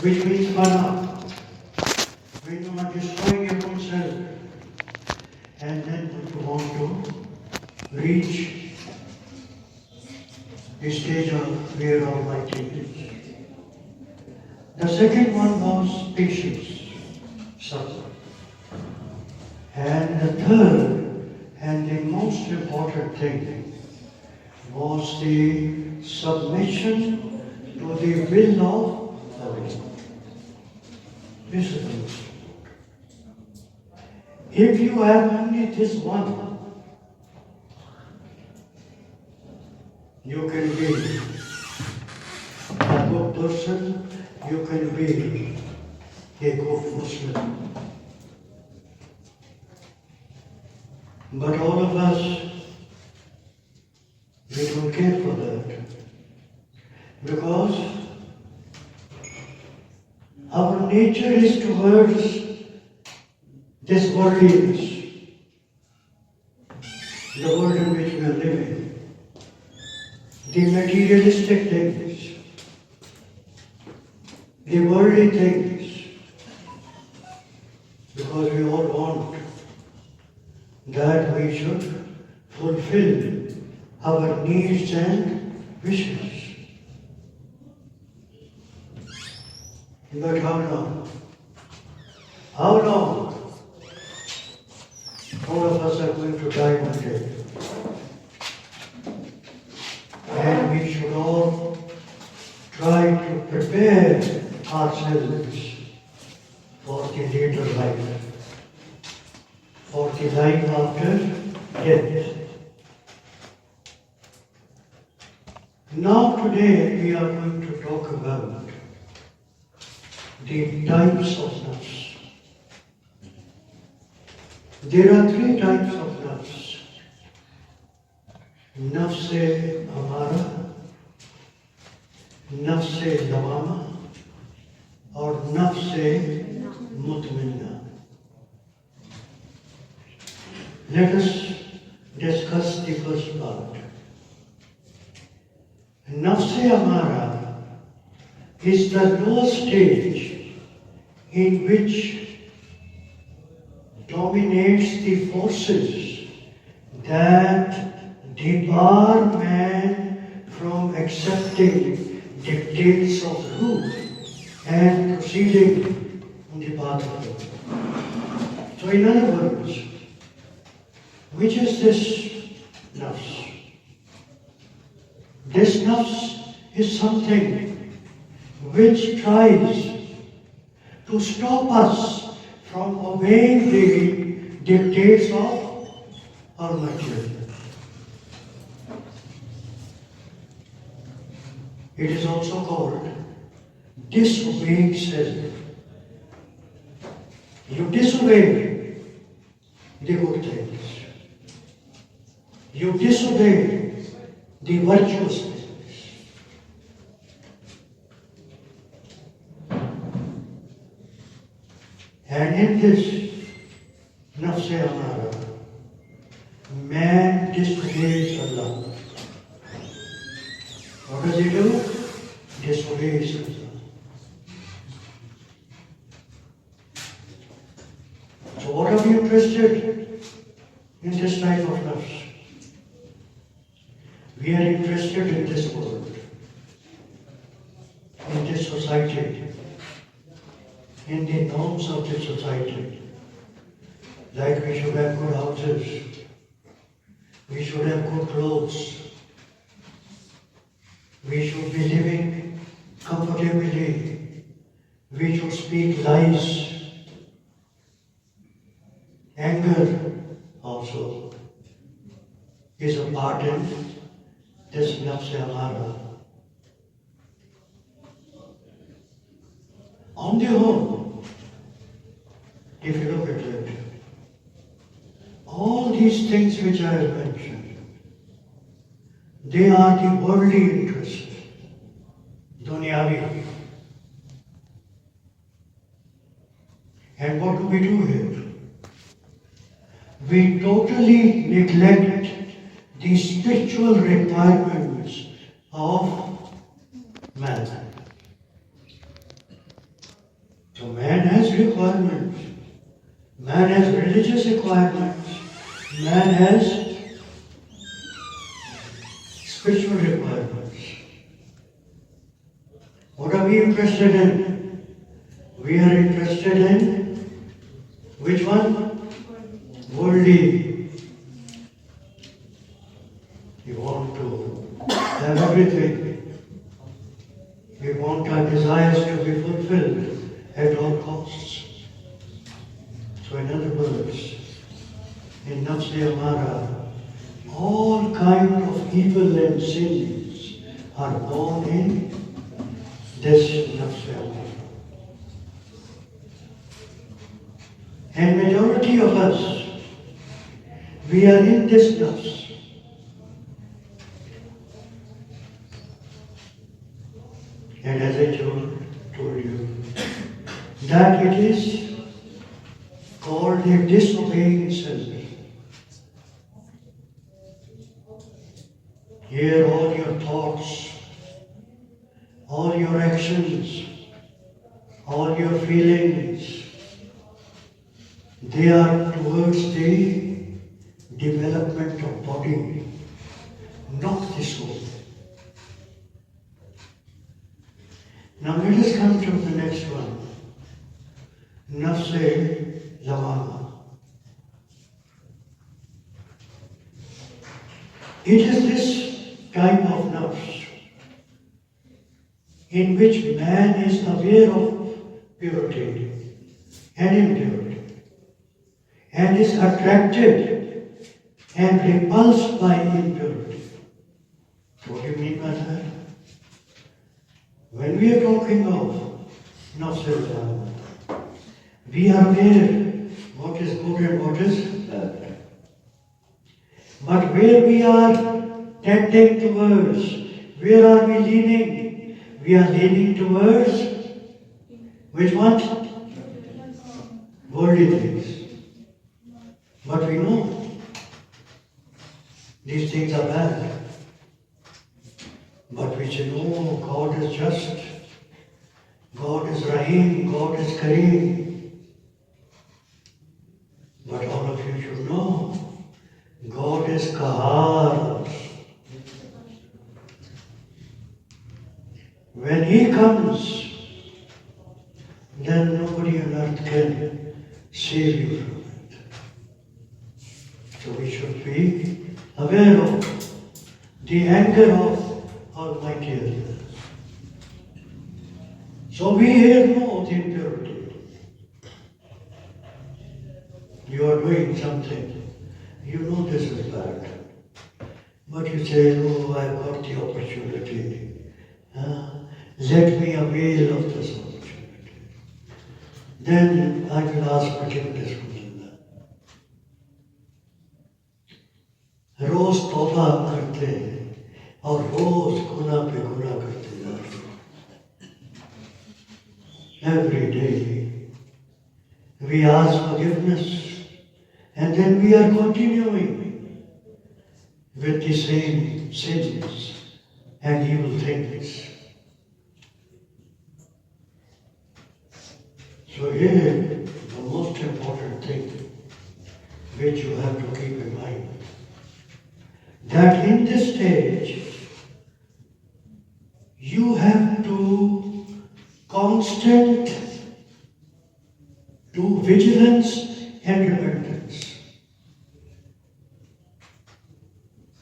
which means fana. When you are destroying your own self, and then you want to reach the stage of where Almighty is. The second one was patience, sabr. And the third and the most important thing was the submission to the will of Allah. This is the most important. If you have only this one, you can be a good person, you can be a good Muslim. But all of us, we don't care for that. Because our nature is towards this worldliness, the world in which we are living, the materialistic things, the worldly things, because we all want that we should fulfill our needs and wishes. But how long? How long? All of us are going to die one day. And we should all try to prepare ourselves for the later life, for the life after death. Now today we are going to talk about the types of nafs. There are three types of nafs. Nafs-e-amara, nafs-e-lawama, or nafs-e-mutmainna. Let us discuss the first part. Nafs-e-amara is the lowest stage in which dominates the forces that debar man from accepting dictates of truth and proceeding on the path of God. So in other words, which is this nafs? This nafs is something which tries to stop us from obeying the dictates of Almighty. It is also called disobeying self. You disobey the good things. You disobey the virtuous things. And in this nafs-e-amara, man disobeys Allah. What does he do? Disobeys Allah. So what are we interested in this type of nafs? We are interested in this world, in this society, in the norms of the society. Like we should have good houses, we should have good clothes, we should be living comfortably, we should speak lies. Anger also is a part in this nafs-e-amara. On the whole, if you look at it, all these things which I have mentioned, they are the worldly interests, dunyavi. And what do we do here? We totally neglect the spiritual requirements of man. requirements. Man has religious requirements. Man has spiritual requirements. What are we interested in? We are interested in which one? Worldly. We want to have everything. We want our desires to be fulfilled at all costs. So in other words, in Nafs-part-2, all kind of evil and sins are born in this Nafs-part-2. And majority of us, we are in this nafs. And as I told you, that it is called a disobeying self. Here all your thoughts, all your actions, all your feelings, they are towards the development of body, not the soul. Now let us come to the next one. Nafs-e-lawama. It is this type of nafs in which man is aware of purity and impurity and is attracted and repulsed by impurity. What do you mean by that? When we are talking of nafs-e-lawama, we are aware what is good and what is bad. But where we are tending towards, where are we leaning? We are leaning towards which one? Worldly things. But we know these things are bad. But we say, no, God is just, God is Rahim, God is Kareem. But all of you should know, God is Kahar. When He comes, then nobody on earth can save you from it. So we should be aware of the anger of Almighty Allah. So we here know the impurity. You are doing something. You know this is bad. But you say, oh, I got the opportunity. Let me avail of this opportunity. Then I will ask forgiveness from Allah. रोज तौबा करते हैं और रोज गुनाह पे गुनाह करते जा रहे हैं. Every day we ask forgiveness and then we are continuing with the same sins and evil things. So here the most important thing which you have to keep in mind, that in this stage you have to constant do vigilance and repentance.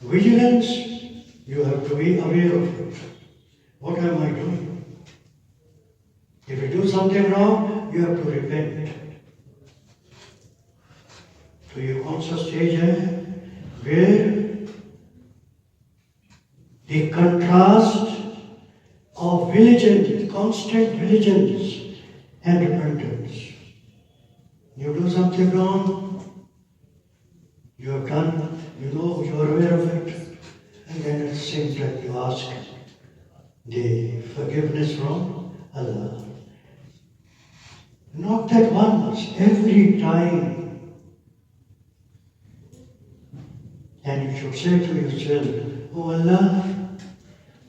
Vigilance, you have to be aware of it. What am I doing? If you do something wrong, you have to repent. So you come to a stage where the contrast of vigilance, constant vigilance and repentance. You do something wrong, you have done, you know, you are aware of it, and then at the same time you ask the forgiveness from Allah. Not that once, every time. And you should say to yourself, oh Allah,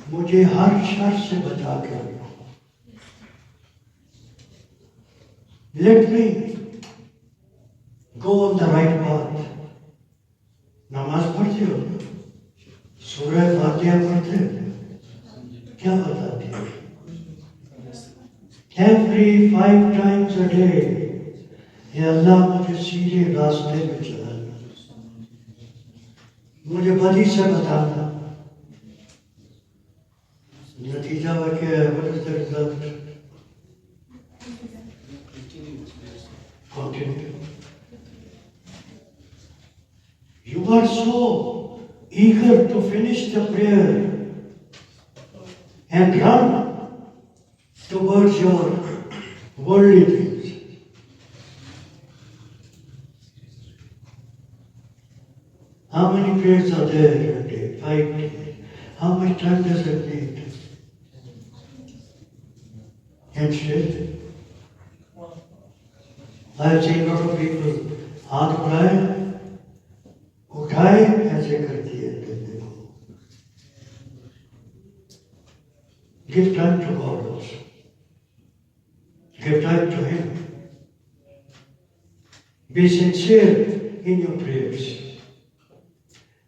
मुझे हर sir से बचा के रखो. Let me go on the right path. नमाज पढ़ते हो, सूरह फातिहा पढ़ते हो, क्या बताती है? Every 5 times a day, ये अल्लाह मुझे सीधे रास्ते में चलाना, मुझे बदी से बताना। नतीजा हुआ क्या है? What is the result? Continue. You are so eager to finish the prayer and run towards your worldly things. How many prayers are there a day? 5 days. How much time does it need? And still, I have seen a lot of people हाथ उठाए ऐसे कर दिए देखो. Give time to God also. Give time to Him. Be sincere in your prayers.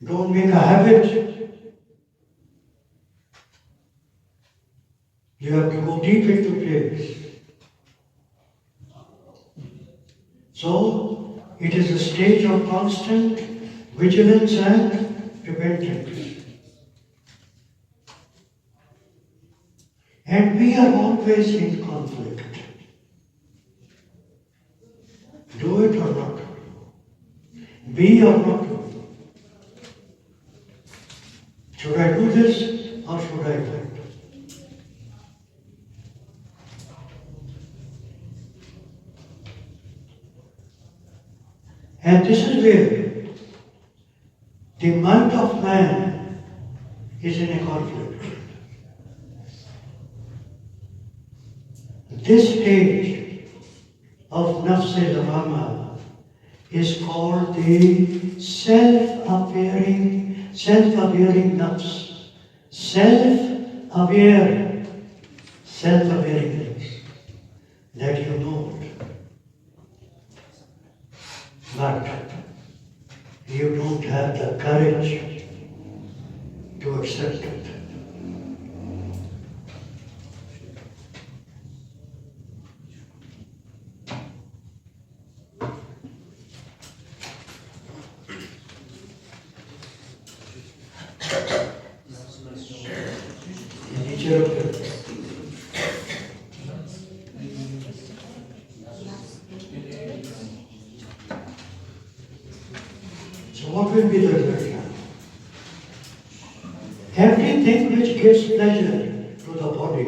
Don't make a habit. You have to go deep into prayers. So, it is a stage of constant vigilance and repentance. And we are always in conflict. Do it or not? Be or not? Should I do this or should I not? And this is where the mind of man is in a conflict. This stage of Nafs-part-2 is called the self-aware nafs. Self-awareness. That you know it. But you don't have the courage to accept it. So what will be the result? Everything which gives pleasure to the body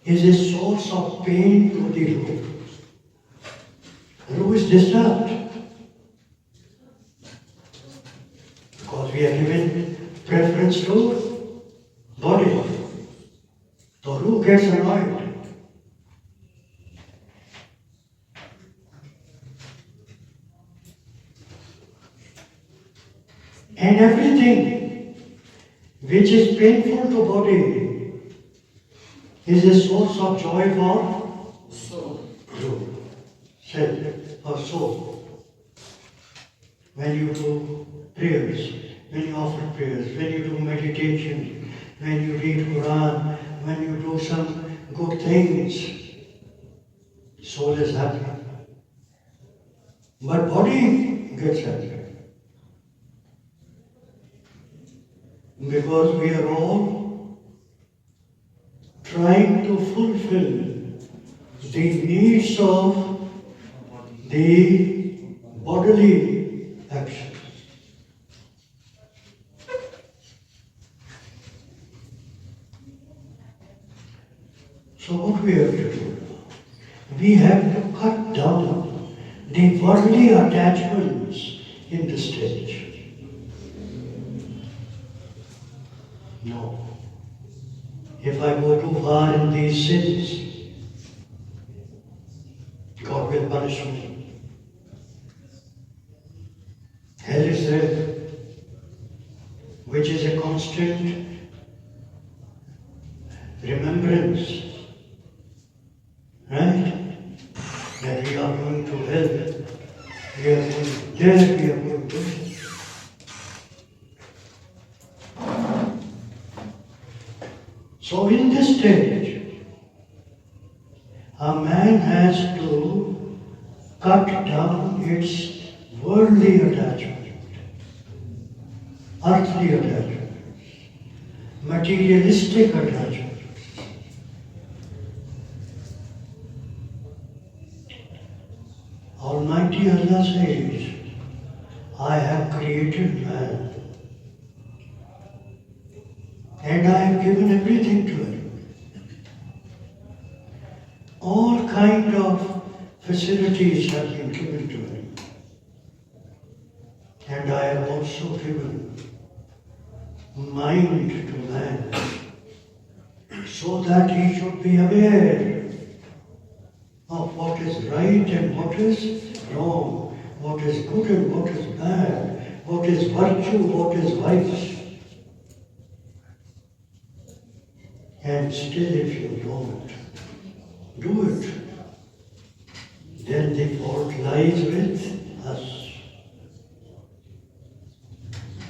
is a source of pain to the ruh. Ruh is disturbed because we are given preference to body. The ruh gets annoyed. And everything which is painful to body is a source of joy for soul, or soul. When you do prayers, when you offer prayers, when you do meditation, when you read Quran, when you do some good things, soul is happy. But body gets happy. Because we are all trying to fulfill the needs of the bodily actions. So what we have to do now? We have to cut down the worldly attachments in the stage. No. If I go too far in these sins, God will punish me. Hell is there, which is a constant remembrance. Right? are going to hell, we are going there, we are going there. So in this stage, a man has to cut down its worldly attachment, earthly attachment, materialistic attachment. Almighty Allah says, I have created man and I have given everything to him. All kind of facilities have been given to him. And I have also given mind to man so that he should be aware of what is right and what is wrong, what is good and what is bad, what is virtue, what is vice. And still if you don't do it, then the fault lies with us.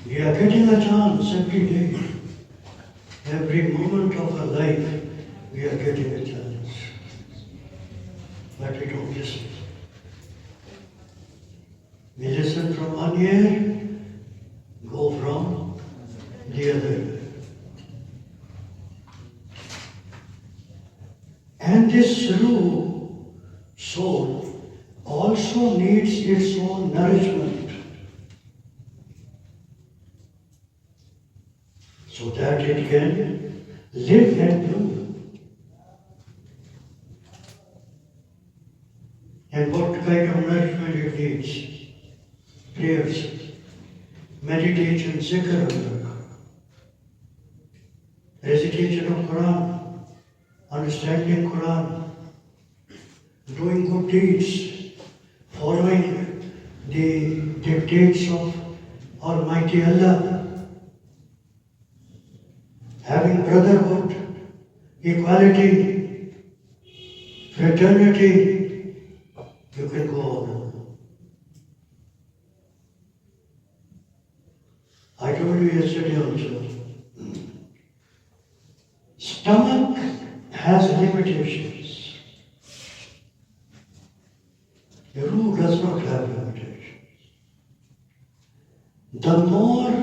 We are getting a chance every day. Every moment of our life, we are getting a chance. But we don't listen. We listen from one ear, go from the other. And this true soul also needs its own nourishment so that it can live and bloom. And what kind of nourishment it needs? Prayers, meditation, zikr, recitation of Quran, understanding Quran, doing good deeds, following the dictates of Almighty Allah, having brotherhood, equality, fraternity. You can go on. I told you yesterday also, stomach has limitations. The ruh does not have limitations. The more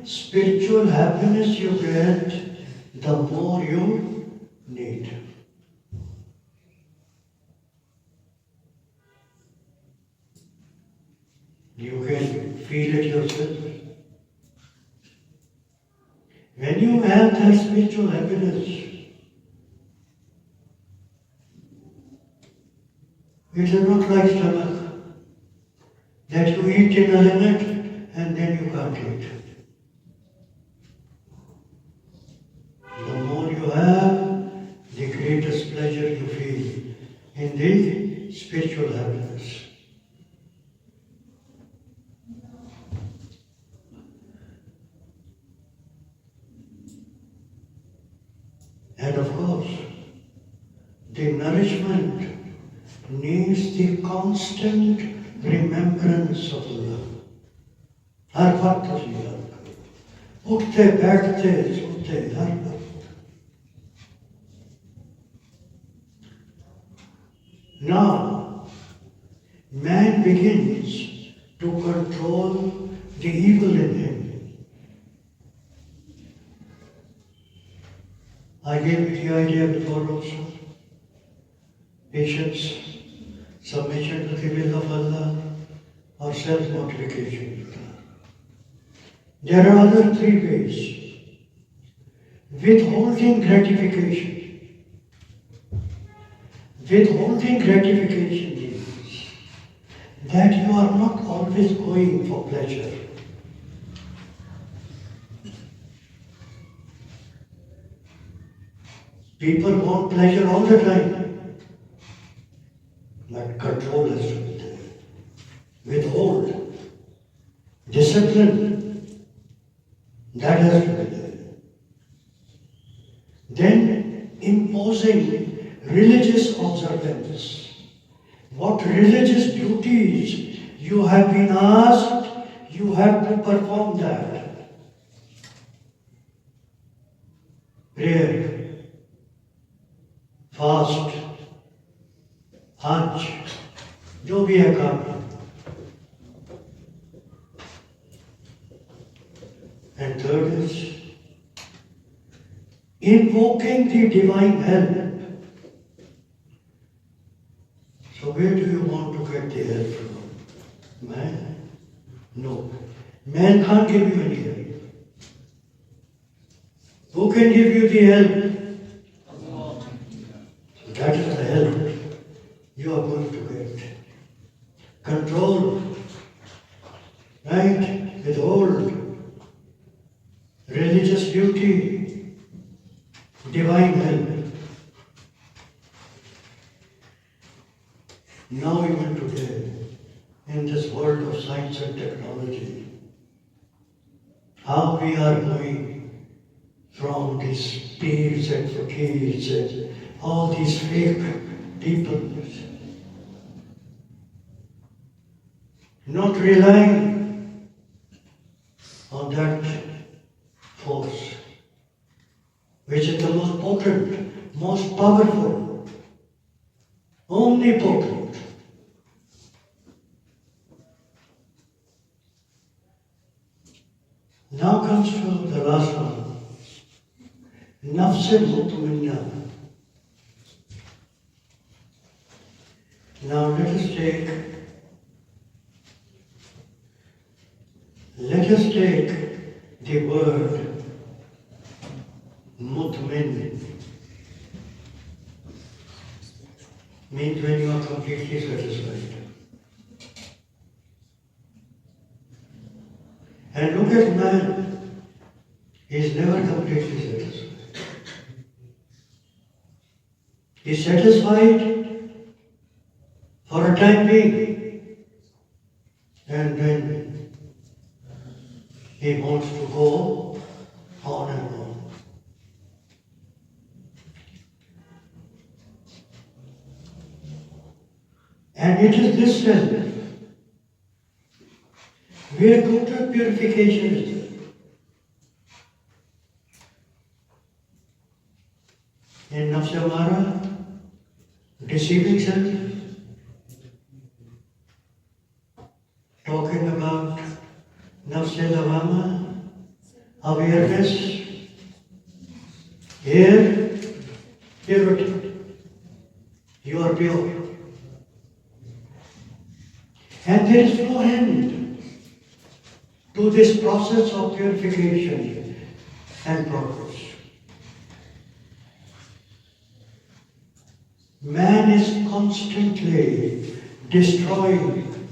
spiritual happiness you get, the more you need. You can feel it yourself. When you have that spiritual happiness, it is not like stomach, that you eat in a limit and then you can't eat. The more you have, the greatest pleasure you feel in the spiritual happiness. And of course, the nourishment needs the constant remembrance of Allah. हर वक्त उसे याद करो, उठते बैठते सोते हर वक्त. Now, man begins to control the evil in him. I gave you the idea before also. Patience, submission to the will of Allah, or self-mortification. There are other three ways. Withholding gratification. Withholding gratification means that you are not always going for pleasure. People want pleasure all the time, but control has to be there. Withhold, discipline, that has to be there. Then imposing religious observance, what religious duties you have been asked, you have to perform that. Prayer, fast, Hajj, जो भी है काम. And third is invoking the divine help. So where do you want to get the help from? Man? No. Man can't give you any help. Who can give you the help? So that is the help you are going to get. Control, right? Withhold, religious duty, divine help. Now even today, in this world of science and technology, how we are going from these peers and fakirs and all these fake people, not relying on that force, which is the most potent, most powerful, omnipotent. Now comes to the last one, Nafs-part-2. Now let us take the word mutmain. Means when you are completely satisfied. And look at man, he is never completely satisfied. He is satisfied for a time being, and then he wants to go on and on. And it is this self where total purification is there. In Nafs-Amara, deceiving self, talking about Nafs-Lawama, awareness, here, purity. You are pure. And there is no end to this process of purification and progress. Man is constantly destroying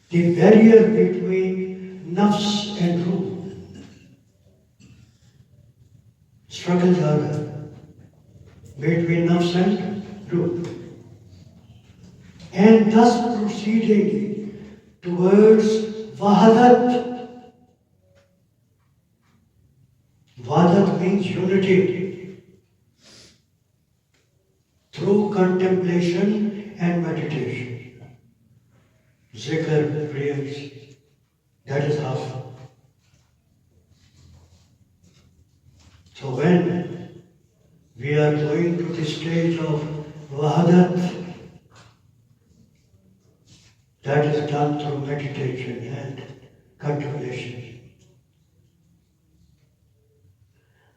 the barrier between nafs and ruh. Struggles are there between nafs and ruh. And thus proceeding towards wahadat. Wahadat means unity through contemplation and meditation. Zikr, prayers, that is half. So when we are going to the stage of wahadat, that is done through meditation and contemplation.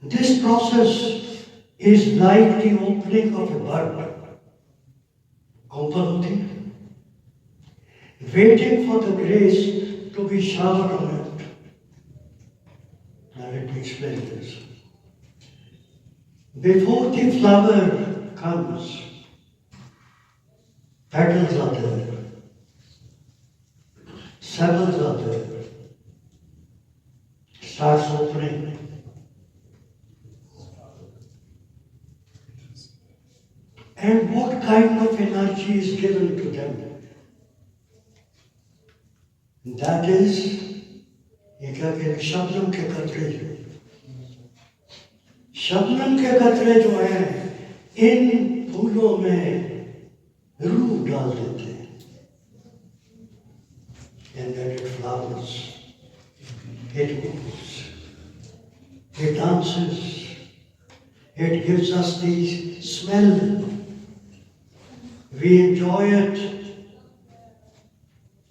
This process is like the opening of a bulb, waiting for the grace to be showered on it. Now let me explain this. Before the flower comes, petals are there, sepals are there, starts opening. And what kind of energy is given to them? That is, Shabnam के कतरे शबनम के कतरे जो हैं इन फूलों में रूह डाल देते हैं। And then it flowers, it moves, it dances, it gives us the smell. We enjoy it.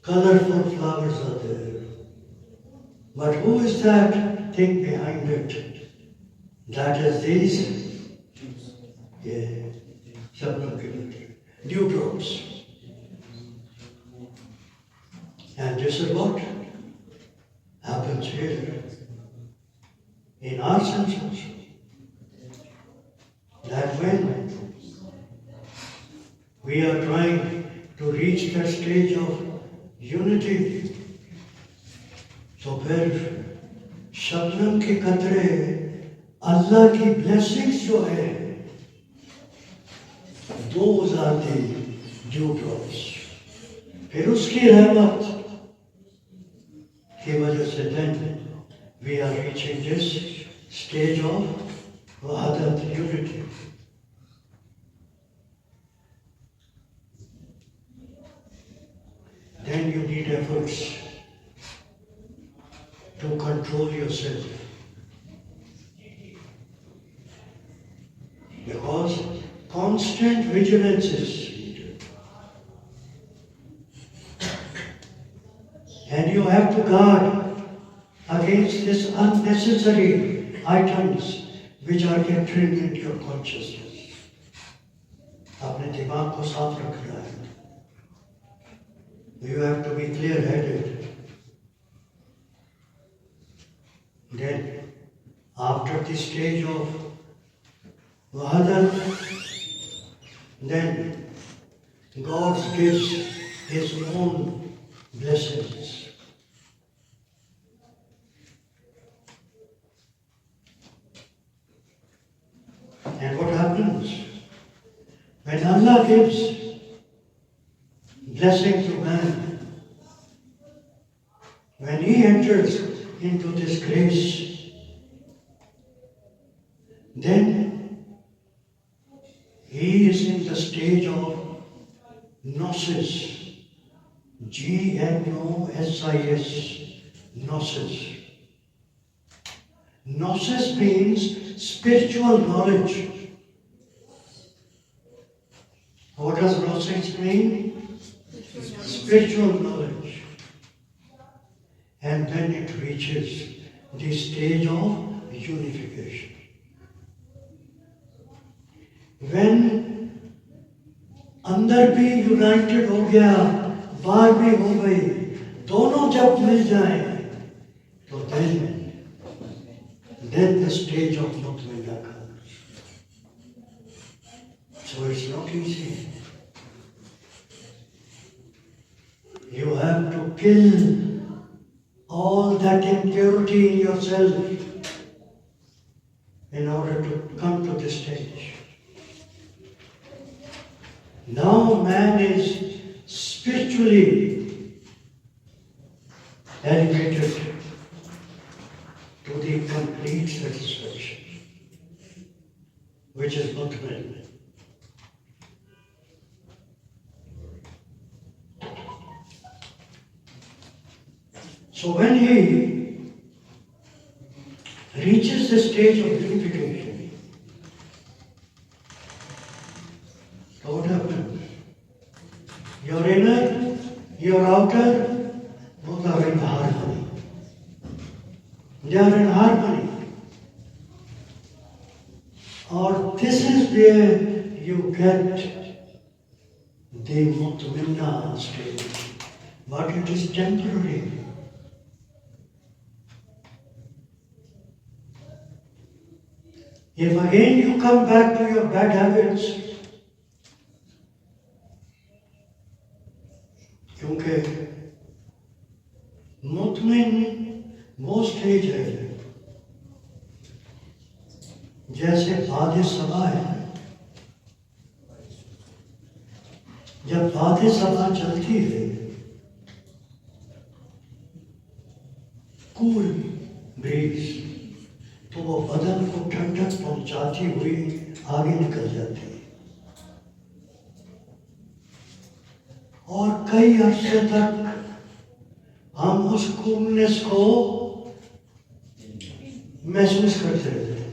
Colorful flowers are there. But who is that thing behind it? That is these, dewdrops. And this is what happens here in our senses. That when we are trying to reach that stage of unity, तो फिर शबनम के कतरे अल्लाह की blessings जो है, those are the dewdrops. फिर उसकी रहमत की वजह से then we are reaching this stage of wahadat, unity. Then you need efforts to control yourself. Because constant vigilance is needed. And you have to guard against these unnecessary items which are entering into your consciousness. अपने दिमाग को साफ रखना है. You have to be clear-headed. Then, after the stage of wahadat, then God gives His own blessings. And what happens? When Allah gives blessing to man, when he enters into this grace, then he is in the stage of gnosis, Gnosis, gnosis. Gnosis means spiritual knowledge. What does gnosis mean? Spiritual knowledge. And then it reaches the stage of unification. When अंदर भी United हो गया, बाहर भी हो गई, दोनों जब मिल जाएं, तो then the stage of mutmainna comes. So it's not easy. You have to kill all that impurity in yourself in order to come to this stage. Now man is spiritually elevated to the complete satisfaction, which is mutmainna. So when he reaches the stage of unification, what happens? Your inner, your outer, both are in harmony. They are in harmony. Or this is where you get the mutmainna stage, but it is temporary. If again you come back to your bad habits, क्योंकि मुतमिन वो stage है जैसे बादे सबा है. जब बादे सबा चलती है, कूल ब्रीज, तो वो बदन को ठंडक पहुंचाती हुई आगे निकल जाती है. और कई अरसे तक हम उस कूलनेस को महसूस करते रहते हैं।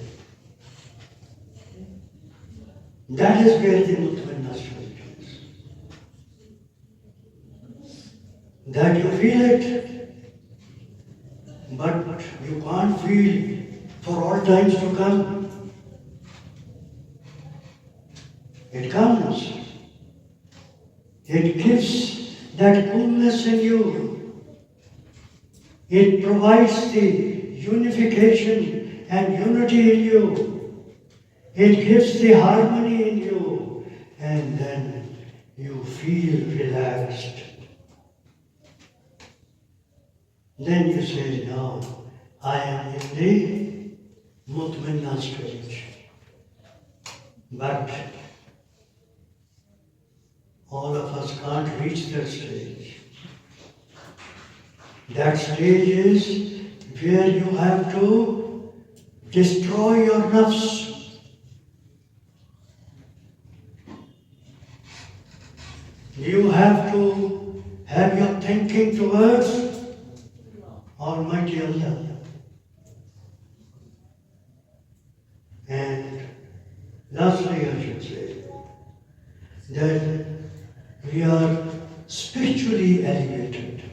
That is where the mutmainna state is. That you feel it, but you can't feel for all times to come. It comes. It gives that coolness in you. It provides the unification and unity in you. It gives the harmony in you, and then you feel relaxed. Then you say, now I am in the mutmainna stage. But all of us can't reach that stage. That stage is where you have to destroy your nafs. You have to have your thinking towards Almighty Allah. And lastly, I should say that we are spiritually elevated.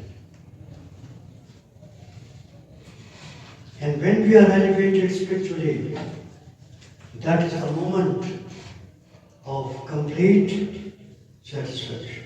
And when we are elevated spiritually, that is the moment of complete satisfaction.